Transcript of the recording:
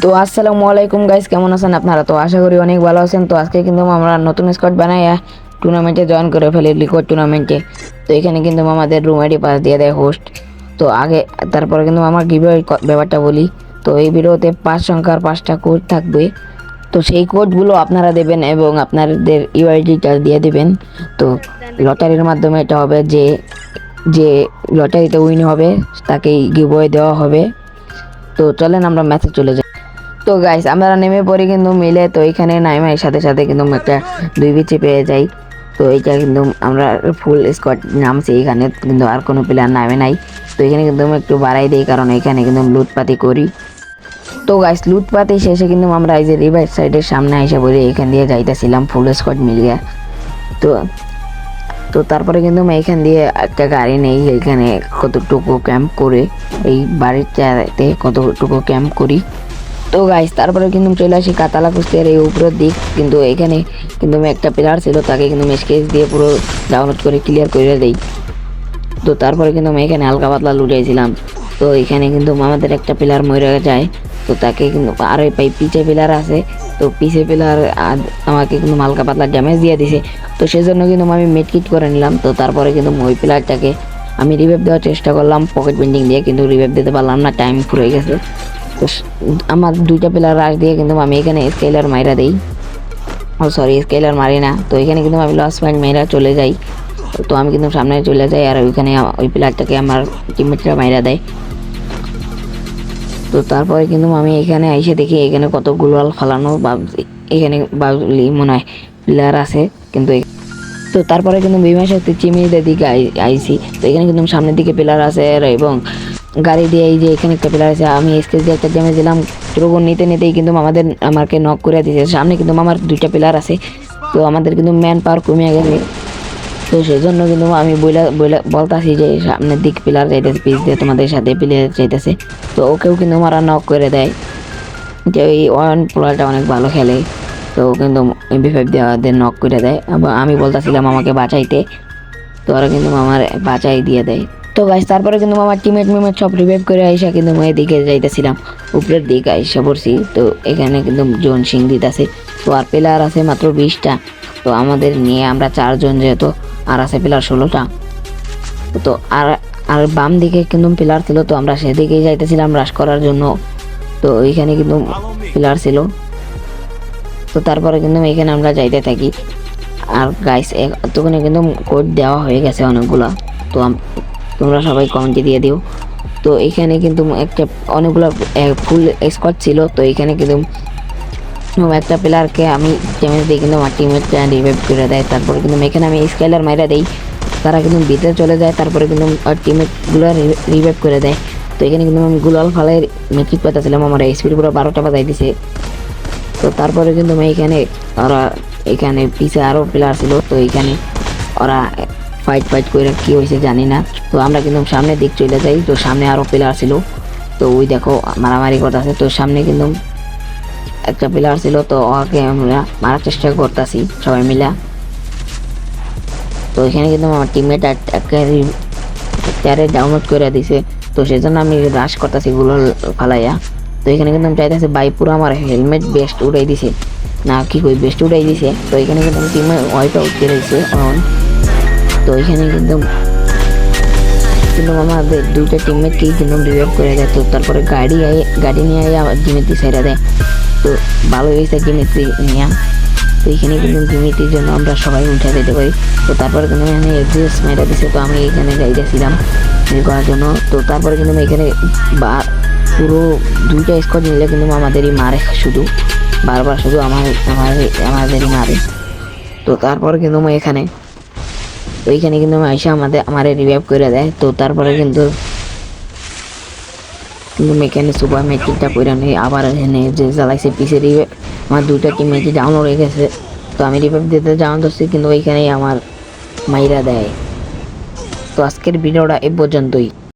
তো আসসালামু আলাইকুম গাইস, কেমন আছেন আপনারা? তো আশা করি অনেক ভালো আছেন। তো আজকে কিন্তু আমরা নতুন স্কোয়াড বানাইয়া টুর্নামেন্টে জয়েন করে ফেলি, লিকোড টুর্নামেন্টে। তো এখানে কিন্তু আমাদের রুম আইডি পাস দিয়ে দেয় হোস্ট। তো আগে তারপরে কিন্তু আমার গিভওয়ে ব্যাপারটা বলি। তো এই ভিডিওতে 5 সংখ্যার 5টা কোড থাকবে। তো সেই কোডগুলো আপনারা দেবেন এবং আপনাদের ইউআইডিটা দিয়ে দেবেন। তো লটারির মাধ্যমে এটা হবে, যে যে লটারিতে উইন হবে তাকেই গিভওয়ে দেওয়া হবে। তো চলেন আমরা ম্যাচে চলে যাই। তো গাইস আমরা নেমে পড়ি কিন্তু মিলে। তো এখানে নাইমার সাথে সাথে কিন্তু একটা 2v3 পেয়ে যাই। তো এইটা কিন্তু আমরা ফুল স্কোয়াড নামছি, এখানে কিন্তু আর কোনো প্লেয়ার নামে নাই। তো এখানে কিন্তু একটু বাড়াই দিই, কারণ এখানে কিন্তু লুটপাতি করি। তো গাইস লুটপাতি শেষে কিন্তু আমরা এই যে রিভার সাইডের সামনে এসে বলি, এখান দিয়ে যাইতেছিলাম ফুল স্কোয়াড মিলিয়ে। তো তো তারপরে কিন্তু আমি এখান দিয়ে একটা গাড়ি নেই, এখানে কতটুকু ক্যাম্প করে এই বাড়ির চারিতে কতটুকু ক্যাম্প করি। তো গাইস তারপরে কিন্তু চলে আসি কাতালা কুস্তির এই উপরের দিক। কিন্তু এখানে কিন্তু একটা প্লেয়ার ছিল, তাকে কিন্তু স্কেচ দিয়ে পুরো ডাউনলোড করে ক্লিয়ার করে দেই। তো তারপরে কিন্তু আমি এখানে হালকা পাতলা লুটাইছিলাম। তো এখানে কিন্তু আমাদের একটা প্লেয়ার মরে যায়। তো তাকে কিন্তু আর এই পিছে প্লেয়ার আছে। তো পিছে প্লেয়ার আমাকে কিন্তু হালকা পাতলা ড্যামেজ দিয়ে দিছে। তো সেজন্য কিন্তু আমি মেডকিট করে নিলাম। তো তারপরে কিন্তু ওই প্লেয়ারটাকে আমি রিভাইভ দেওয়ার চেষ্টা করলাম পকেট পেন্টিং দিয়ে, কিন্তু রিভাইভ দিতে পারলাম না, টাইম ফুরিয়ে গেছে। তো আমার দুইটা প্লেয়ার রাশ দিয়ে কিন্তু আমি এখানে স্কেলার মাইরা দিই। ও সরি, স্কেলার মারি না। তো এখানে কিন্তু আমি লস পয়েন্ট মাইরা চলে যাই। তো আমি কিন্তু সামনে চলে যাই, আর ওইখানে ওই প্লেয়ারটাকে আমার টিমমেটরা মাইরা দেয়। তো তারপরে কিন্তু আমি এখানে এসে দেখি এখানে কতগুলো ফালানো বা এখানে বাউলি মনে হয় প্লেয়ার আছে। কিন্তু তো তারপরে কিন্তু বিমান শক্তি চিমিয়ে দিকে আইসি। তো এখানে কিন্তু সামনের দিকে প্লেয়ার আছে, এবং গাড়ি দিয়ে এই যে এখানে একটা প্লেয়ার আছে, আমি স্কেচ দিয়ে একটা ড্যামেজ দিলাম। ড্রাগন নিতে নিতেই কিন্তু আমাকে নক করে দিয়েছে। সামনে কিন্তু আমার দুইটা প্লেয়ার আছে। তো আমাদের কিন্তু ম্যান পাওয়ার কমে গেছে। তো সেই জন্য কিন্তু আমি বলতাছি যে সামনের দিক প্লেয়ার যাইতেছে, পিস দিয়ে তোমাদের সাথে প্লেয়ার যাইতেছে। তো ওকেও কিন্তু মারা নক করে দেয়। যে এই ওয়ান প্লেয়ারটা অনেক ভালো খেলে। তো কিন্তু MP5 দিয়ে নক করে দেয়। আবার আমি বলতেছিলাম আমাকে বাঁচাইতে, তো ওরা কিন্তু আমার বাঁচাই দিয়ে দেয়। তো গাইস তারপরে কিন্তু আমার টিমমেট সব রিভাইভ করে আইসা কিন্তু আমি এদিকে যাইতেছিলাম, উপরের দিকে আইসা পড়ছি। তো এখানে কিন্তু জোন সিং দিতেছে। তো আর প্লেয়ার আছে মাত্র 20টা। তো আমাদের নিয়ে আমরা 4জন যেহেতু, আর আছে প্লেয়ার 16টা। তো আর আর বাম দিকে কিন্তু প্লেয়ার ছিল, তো আমরা সেদিকেই যাইতেছিলাম রাশ করার জন্য। তো ওইখানে কিন্তু প্লেয়ার ছিল। তো তারপরে কিন্তু এখানে আমরা যাইতে থাকি। আর গাইস এতক্ষণে কিন্তু কোড দেওয়া হয়ে গেছে অনেকগুলা। তো তোমরা সবাই কমেন্টে দিয়ে দিও। তো এখানে কিন্তু একটা অনেকগুলো ফুল স্কোয়াড ছিল। তো এখানে কিন্তু একটা প্লেয়ারকে আমি ড্যামেজ দিই, কিন্তু আমার টিমমেটটা রিভাইভ করে দেয়। তারপরে কিন্তু এখানে আমি স্কেলার মাইরা দেই, তারা কিন্তু ভিতরে চলে যায়। তারপরে কিন্তু টিমমেটগুলো রিভাইভ করে দেয়। তো এখানে কিন্তু আমি গুলাল ফালাই মেট্রিক পাতাছিলাম, আমার স্পিড পুরো 12টা বাজাই দিছে। তো তারপরে কিন্তু আমি ওরা এখানে পিছে আরও প্লেয়ার ছিল। তো এখানে ওরা ফাইট করে কি হয়েছে জানি না। তো আমরা কিন্তু সামনের দিক চলে যাই। তো সামনে আরও প্লেয়ার ছিল। তো ওই দেখো মারামারি করতেছে। তো সামনে কিন্তু একটা প্লেয়ার ছিল, তো ওকে আমরা মারার চেষ্টা করতেছি সবাই মিলা। তো এখানে কিন্তু আমার টিমমেট একটা ডাউনলোড করে দিছে। তো সেই জন্য আমি রাশ করতেছি গুলো ফালাইয়া। তো এখানে কিন্তু আমি চাইতেছি ভাই পুরো আমার হেলমেট বেস্ট উড়াই দিছে, না কি কই বেস্ট উড়াই দিছে। তো এখানে কিন্তু টিমে ওয়াইপ আউট করে দিছে অন। তো এখানে কিন্তু আমাদের দুইটা টিমমেটকেই কিন্তু রিভাইভ করে দেয়। তো তারপরে গাড়ি নিয়ে আবার জিমিত্রি ছেড়ে দেয়। তো ভালো হয়েছে জিমিত্রি নিয়ে। তো এখানে কিন্তু জিমিত্রির জন্য আমরা সবাই উঠে যেতে পারি। তো তারপরে কিন্তু এখানে এক্সিস্ট মেরে দিছে। তো আমি এখানে যাইতেছিলাম করার জন্য। তো তারপরে কিন্তু এখানে পুরো দুইটা স্কোয়াড নিলে কিন্তু আমাদেরই মারে, শুধু বারবার শুধু আমাদেরই মারে। তো তারপরে কিন্তু এখানে ওইখানে কিন্তু আইসা আমারে রিভাইভ করে দেয়। তো তারপরে কিন্তু এখানে সুপার মেট্রিকটা করে নেই, আবার এখানে যে জ্বালাইছে পিসে রিভাইভ আমার দুইটা টিমমেটই ডাউন হয়ে গেছে। তো আমি রিভাইভ দিতে যাওয়া ধরছি, কিন্তু ওইখানেই আমার মাইরা দেয়। তো আজকের ভিডিওটা এ পর্যন্তই।